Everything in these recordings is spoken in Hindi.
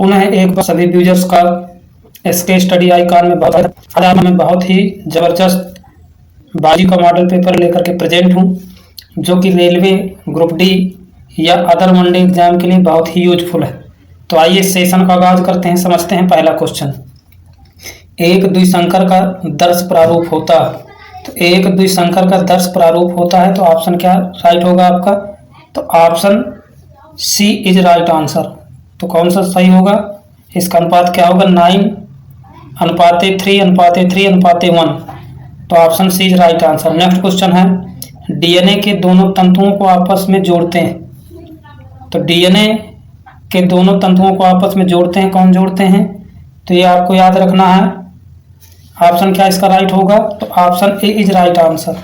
पुनः एक बार सभी व्यूजर्स का एसके स्टडी आइकॉन में बहुत ही जबरदस्त बाजी का मॉडल पेपर लेकर के प्रेजेंट हूँ, जो कि रेलवे ग्रुप डी या अदर वनडे एग्जाम के लिए बहुत ही यूजफुल है। तो आइए सेशन का आगाज करते हैं। समझते हैं पहला क्वेश्चन। एक द्विसंकर का दर्श प्रारूप होता है। तो एक द्विसंकर का दर्श प्रारूप होता है तो ऑप्शन क्या राइट होगा आपका? तो option C is right answer. तो कौन सा सही होगा? इसका अनुपात क्या होगा? 9:3:3:3:1। तो option C is right answer. Next question है, डीएनए के दोनों तंतुओं को आपस में जोड़ते हैं। तो डीएनए के दोनों तंतुओं को आपस में जोड़ते हैं, कौन जोड़ते हैं? तो ये आपको याद रखना है। ऑप्शन क्या इसका राइट होगा? तो option A is right answer.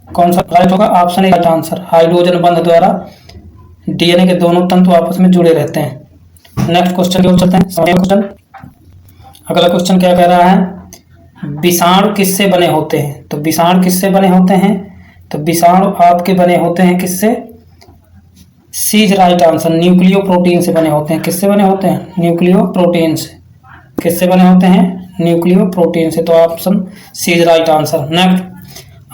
कौन सा राइट होगा? Option A right answer. Hydrogen बंध द्वारा डीएनए के दोनों तंतु आपस में जुड़े रहते हैं। नेक्स्ट क्वेश्चन की ओर चलते हैं। क्वेश्चन अगला क्वेश्चन क्या कह रहा है? विषाणु किससे बने होते हैं? तो विषाणु किससे बने होते हैं? तो विषाणु आपके बने होते हैं किससे? C is right answer. Nucleoprotein से बने होते हैं। किससे बने होते हैं? न्यूक्लियो प्रोटीन से। किससे बने होते हैं? न्यूक्लियो प्रोटीन से। तो option C is right answer. Next,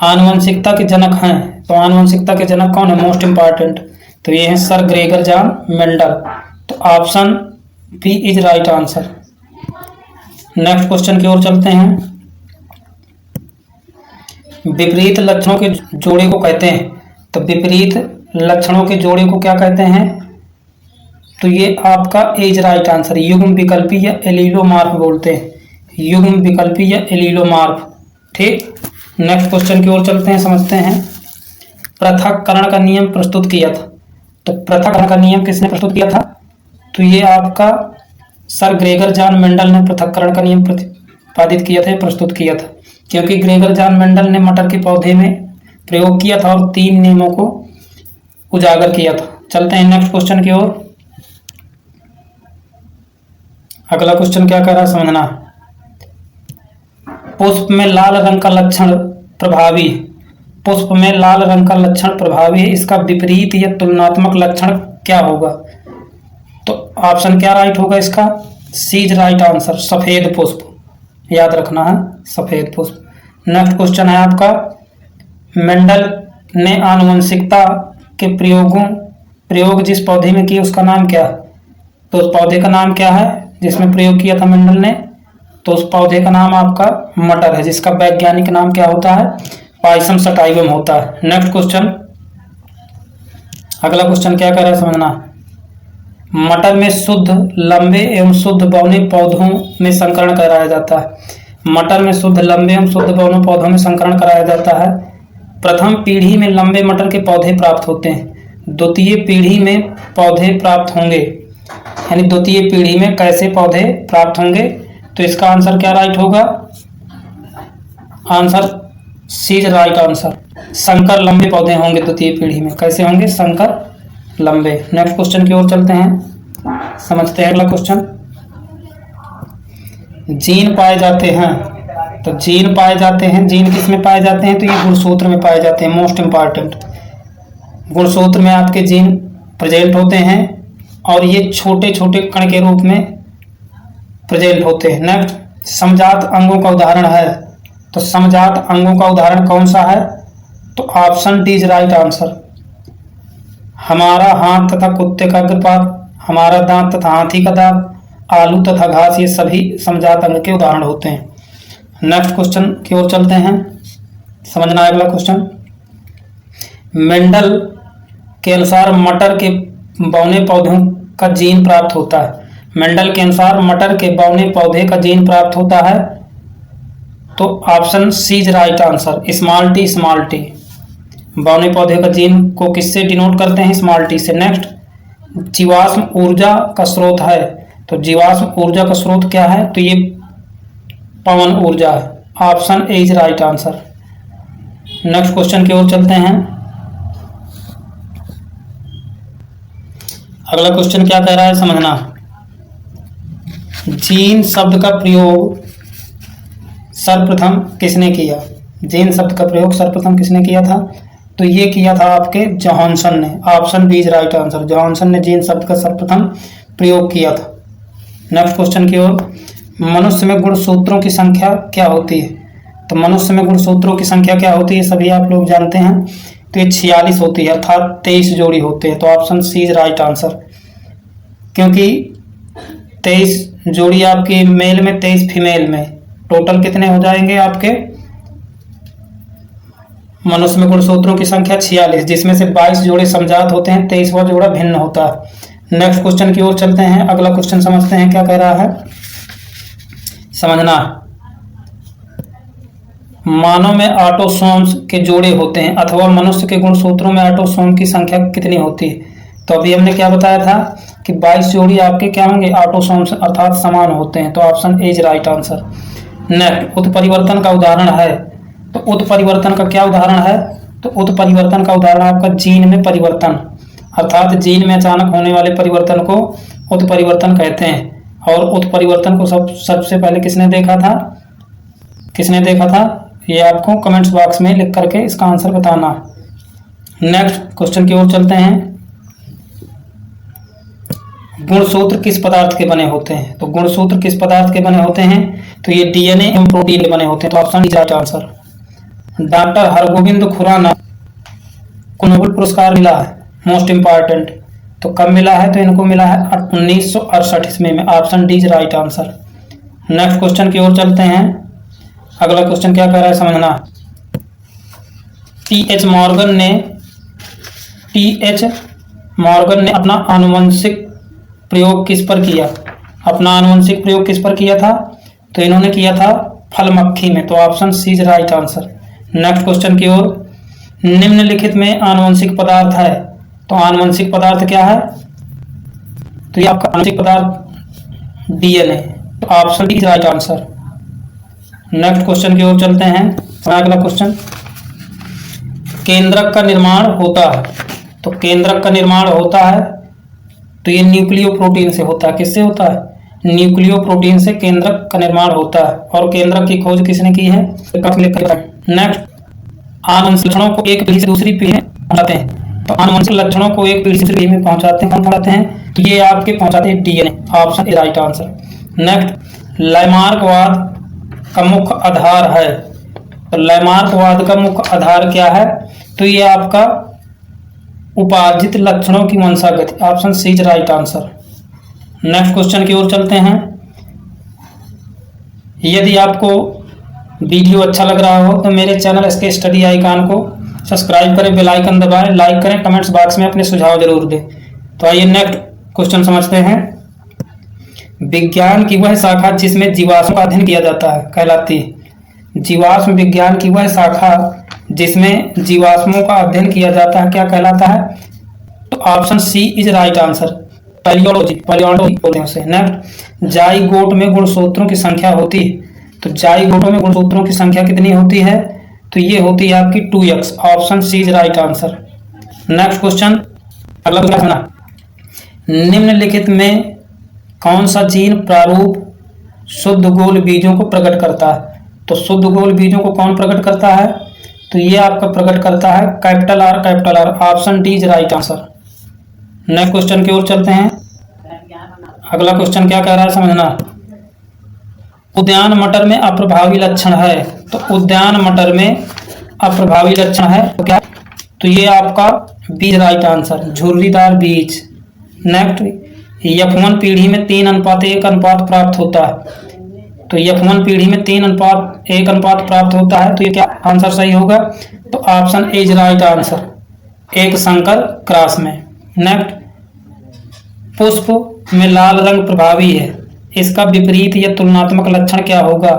आनुवंशिकता के जनक हैं। तो आनुवंशिकता के जनक कौन है? Most important. तो ये है सर ग्रेगर जॉन मेंडल। तो option B is right answer. Next question की ओर चलते हैं। विपरीत लक्षणों के जोड़े को कहते हैं। तो विपरीत लक्षणों के जोड़े को क्या कहते हैं? तो ये आपका इज राइट आंसर। युग्म विकल्पी या एलीलोमार्फ बोलते हैं। युग्म विकल्पी या एलीलोमार्फ। ठीक। नेक्स्ट क्वेश्चन की ओर चलते हैं, समझते हैं। पृथक्करण का नियम प्रस्तुत किया था। तो पृथक्करण का नियम किसने प्रस्तुत किया था? तो ये आपका सर ग्रेगर जॉन मेंडल ने पृथक्करण का नियम प्रतिपादित किया था, प्रस्तुत किया था। क्योंकि ग्रेगर जॉन मेंडल ने मटर के पौधे में प्रयोग किया था और 3 नियमों को उजागर किया था। चलते हैं नेक्स्ट क्वेश्चन की ओर। अगला क्वेश्चन क्या कह रहा है समझना। पुष्प में लाल रंग का लक्षण प्रभावी। पुष्प में लाल रंग का लक्षण प्रभावी है। इसका विपरीत या तुलनात्मक लक्षण क्या होगा? तो ऑप्शन क्या राइट होगा इसका? सी इज राइट आंसर। सफेद पुष्प। याद रखना है, सफेद पुष्प। नेक्स्ट क्वेश्चन है आपका, मेंडल ने आनुवंशिकता के प्रयोग जिस पौधे में किए उसका नाम क्या है? तो उस पौधे का नाम क्या है जिसमें प्रयोग किया था मेंडल ने? तो उस पौधे का नाम आपका मटर है, जिसका वैज्ञानिक नाम क्या होता है? पाइसम सटाइवम होता है। नेक्स्ट क्वेश्चन, अगला क्वेश्चन क्या कह रहा है समझना। मटर में शुद्ध लंबे एवं शुद्ध बौने पौधों में संकरण कराया जाता है। मटर में शुद्ध लंबे एवं शुद्ध बौने पौधों में संकरण कराया जाता है। प्रथम पीढ़ी में लंबे मटर के पौधे प्राप्त होते हैं। द्वितीय पीढ़ी में पौधे प्राप्त होंगे, यानी द्वितीय पीढ़ी में कैसे पौधे प्राप्त होंगे? तो इसका आंसर क्या राइट होगा? Answer C is right answer. संकर लंबे पौधे होंगे द्वितीय पीढ़ी में। कैसे होंगे? संकर लंबे। नेक्स्ट क्वेश्चन की ओर चलते हैं, समझते हैं अगला क्वेश्चन। जीन पाए जाते हैं। तो जीन पाए जाते हैं, जीन किस में पाए जाते हैं? तो ये गुणसूत्र में पाए जाते हैं। मोस्ट इंपॉर्टेंट, गुणसूत्र में आपके जीन प्रेजेंट होते हैं और ये छोटे छोटे कण के रूप में प्रेजेंट होते हैं। नेक्स्ट, समजात अंगों का उदाहरण है। तो समजात अंगों का उदाहरण कौन सा है? तो option D is right answer. हमारा हाथ तथा कुत्ते का अग्रपाद, हमारा दांत तथा हाथी का दांत, आलू तथा घास, ये सभी समजात अंग के उदाहरण होते हैं। नेक्स्ट क्वेश्चन की ओर चलते हैं, समझना है अगला क्वेश्चन। मेंडल के अनुसार मटर के बौने पौधों का जीन प्राप्त होता है। मेंडल के अनुसार मटर के बौने पौधे का जीन प्राप्त होता है। तो option C is right answer. Small t, small t. बौने पौधे का जीन को किससे डिनोट करते हैं? स्मॉल टी से। नेक्स्ट, जीवाश्म ऊर्जा का स्रोत है। तो जीवाश्म ऊर्जा का स्रोत क्या है? तो ये पवन ऊर्जा है। Option A is right answer. Next question की ओर चलते हैं। अगला क्वेश्चन क्या कह रहा है समझना। जीन शब्द का प्रयोग सर्वप्रथम किसने किया? जीन शब्द का प्रयोग सर्वप्रथम किसने किया था? तो ये किया था आपके जॉनसन ने। Option B is right answer. Johnson ने जीन शब्द का सर्वप्रथम प्रयोग किया था। नेक्स्ट क्वेश्चन की ओर, मनुष्य में गुणसूत्रों की संख्या क्या होती है? तो मनुष्य में गुणसूत्रों की संख्या क्या होती है सभी आप लोग जानते हैं। तो ये 46 होती है, अर्थात 23 जोड़ी होते हैं। तो option C is right answer, क्योंकि 23 जोड़ी आपके मेल में, 23 फीमेल में, टोटल कितने हो जाएंगे आपके? मनुष्य में गुणसूत्रों की संख्या 46, जिसमें से 22 जोड़े समजात होते हैं, 23वां जोड़ा भिन्न होता है। नेक्स्ट क्वेश्चन की ओर चलते हैं। अगला क्वेश्चन समझते हैं क्या कह रहा है, समझना। मानव में ऑटोसोम्स के जोड़े होते हैं अथवा मनुष्य के गुणसूत्रों में ऑटोसोम की संख्या कितनी होती है? तो अभी हमने क्या बताया था कि 22 जोड़ी आपके क्या होंगे? ऑटोसोम्स, अर्थात समान होते हैं। तो option A is right answer. Next, उत्परिवर्तन का उदाहरण है। तो उत्परिवर्तन का क्या उदाहरण है? तो उत्परिवर्तन का उदाहरण आपका जीन में परिवर्तन, अर्थात जीन में अचानक होने वाले परिवर्तन को उत्परिवर्तन कहते हैं। और उत्परिवर्तन को सबसे पहले किसने देखा था? किसने देखा था? ये आपको कमेंट्स बॉक्स में लिख करके इसका आंसर बताना। नेक्स्ट क्वेश्चन की ओर चलते हैं। गुणसूत्र किस पदार्थ के बने होते हैं? तो गुणसूत्र किस पदार्थ के बने होते हैं? तो ये डीएनए एवं प्रोटीन के बने होते हैं। तो option D right answer. Doctor Hargobind Khorana को नोबेल पुरस्कार मिला है, मोस्ट इंपॉर्टेंट। तो कब मिला है? तो इनको मिला है 1968 ईस्वी में। Option D is right answer. Next question की ओर चलते हैं। अगला क्वेश्चन क्या कह रहा है समझना। टी.एच. मॉर्गन ने अपना आनुवंशिक प्रयोग किस पर किया? अपना आनुवंशिक प्रयोग किस पर किया था? तो इन्होंने किया था फल मक्खी में। तो option C is right answer. Next question की ओर, निम्नलिखित में आनुवंशिक पदार्थ है। तो आनुवंशिक पदार्थ क्या है? तो ये आपका आनुवंशिक पदार्थ डीएनए। तो option D is right answer. Next question की ओर चलते हैं। अगला क्वेश्चन, केंद्रक का निर्माण होता है। तो केंद्रक का निर्माण होता है तो ये न्यूक्लियो प्रोटीन से होता है। किससे होता है? न्यूक्लियो प्रोटीन से केंद्रक का निर्माण होता है। और केंद्रक की खोज किसने की है? नेक्स्ट, आनुवंशिक लक्षणों को एक पीढ़ी से दूसरी पीढ़ी में पहुंचाते हैं। तो आनुवंशिक लक्षणों को एक पीढ़ी से दूसरी पीढ़ी में पहुंचाते हैं। तो ये आपके पहुंचाते हैं DNA. Option A right answer. Next, लैमार्कवाद का मुख्य आधार है। तो लैमार्कवाद का मुख्य आधार क्या है? तो ये आपका उपार्जित लक्षणों की वंशागति। Option C is right answer. Next question की ओर चलते हैं। यदि आपको वीडियो अच्छा लग रहा हो तो मेरे चैनल एसके स्टडी आइकॉन को सब्सक्राइब करें, बेल आइकन दबाएं, लाइक करें, कमेंट्स बॉक्स में अपने सुझाव जरूर दें। तो आइए नेक्स्ट क्वेश्चन समझते हैं। विज्ञान की वह शाखा जिसमें जीवाश्म का अध्ययन किया जाता है कहलाती है। जीवाश्म विज्ञान की वह शाखा जिसमें जीवाश्मों का अध्ययन किया जाता है क्या कहलाता है? तो option C is right answer. Palaeology बोलते हैं उसे। नेक्स्ट, जाइगोट में गुणसूत्रों की संख्या होती है। तो जाइगोटों में गुणसूत्रों की संख्या कितनी होती है? तो ये होती है आपकी 2x। Option C is right answer. Next question, अगला क्वेश्चन, निम्नलिखित में कौन सा जीन प्रारूप शुद्ध गोल बीजों को प्रकट करता है? तो शुद्ध गोल बीजों को कौन प्रकट करता है? तो ये आपका प्रकट करता है capital R. Option D is right answer. Next question की ओर चलते हैं। अगला क्वेश्चन क्या कह रहा है समझना। उद्यान मटर में अप्रभावी लक्षण है। तो उद्यान मटर में अप्रभावी लक्षण है तो क्या? तो ये आपका बी इज राइट आंसर, झुर्रीदार बीज। नेक्स्ट, F1 पीढ़ी में 3:1 अनुपात प्राप्त होता है। तो F1 पीढ़ी में 3:1 अनुपात प्राप्त होता है। तो ये क्या आंसर सही होगा? तो option A is right answer, एक संकर क्रॉस में। नेक्स्ट, पुष्प में लाल रंग प्रभावी है, इसका विपरीत या तुलनात्मक लक्षण क्या होगा?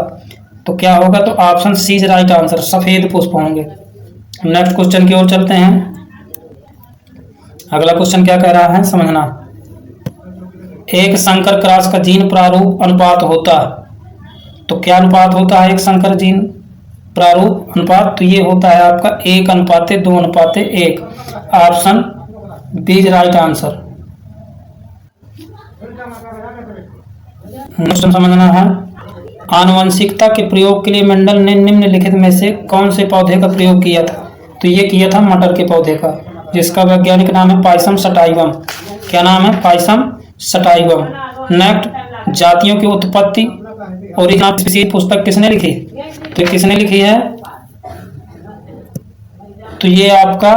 तो क्या होगा? तो option C is right answer, सफेद पुष्प होंगे। नेक्स्ट क्वेश्चन की ओर चलते हैं। अगला क्वेश्चन क्या कह रहा है समझना। एक संकर क्रॉस का जीन प्रारूप अनुपात होता है। तो क्या अनुपात होता है एक संकर जीन प्रारूप अनुपात? तो ये होता है आपका 1:2:1। Option B is right answer. Question समझना है। आनुवंशिकता के प्रयोग के लिए मेंडल ने निम्नलिखित में से कौन से पौधे का प्रयोग किया था? तो ये किया था मटर के पौधे का, जिसका वैज्ञानिक नाम है पाइसम सटाइवम। क्या नाम है? Pisum sativum. नेक्स्ट, जातियों की उत्पत्ति ओरिजिन स्पीसीज पुस्तक किसने लिखी? तो किसने लिखी है? तो ये आपका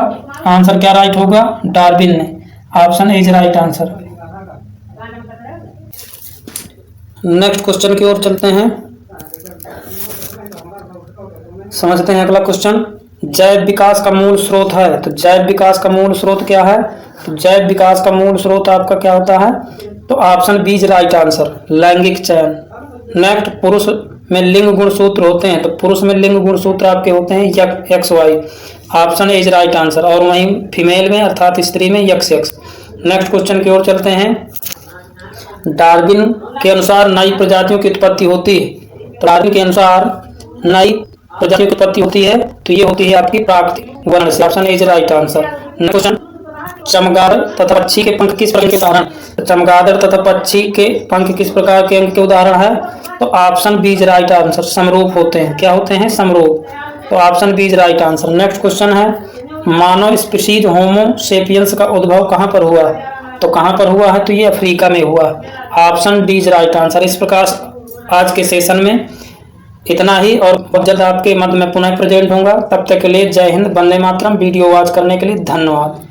आंसर क्या राइट होगा? डार्विन ने। Option is right answer. Next question की ओर चलते हैं, समझते हैं अगला क्वेश्चन। जैव विकास का मूल स्रोत है, तो जैव विकास का मूल स्रोत क्या है? तो जैव विकास का मूल स्रोत आपका क्या होता है? तो option B is right answer, लैंगिक चयन। नेक्स्ट, पुरुष में लिंग गुणसूत्र होते हैं, तो पुरुष में लिंग गुणसूत्र आपके होते हैं X Y. Option is right answer. और वहीं फीमेल में अर्थात स्त्री में एक्स एक्स। नेक्स्ट क्वेश्चन की ओर चलते हैं। डार्विन के अनुसार नई प्रजातियों की उत्पत्ति होती है, तो डार्विन के अनुसार नई प्रजातियों की उत्पत्ति होती है, तो ये होती है आपकी प्राकृतिक वर्ण से। Option is right answer. Next question, चमगादड़ तथा पक्षी के पंख किस प्रकार के उदाहरण? तो चमगादड़ तथा पक्षी के पंख किस प्रकार के अंग के उदाहरण है? तो option B is right answer, समरूप होते हैं। क्या होते हैं? समरूप। तो option B is right answer. Next question है, मानव स्पीशीज होमो सेपियंस का उद्भव कहाँ पर हुआ? तो कहाँ पर हुआ है? तो ये अफ्रीका में हुआ। Option D is right answer. इस प्रकार आज के सेशन में इतना ही, और बहुत जल्द आपके मध्य में पुनः प्रेजेंट होगा। तब तक के लिए जय हिंद, वंदे मातरम। वीडियो वॉच करने के लिए धन्यवाद।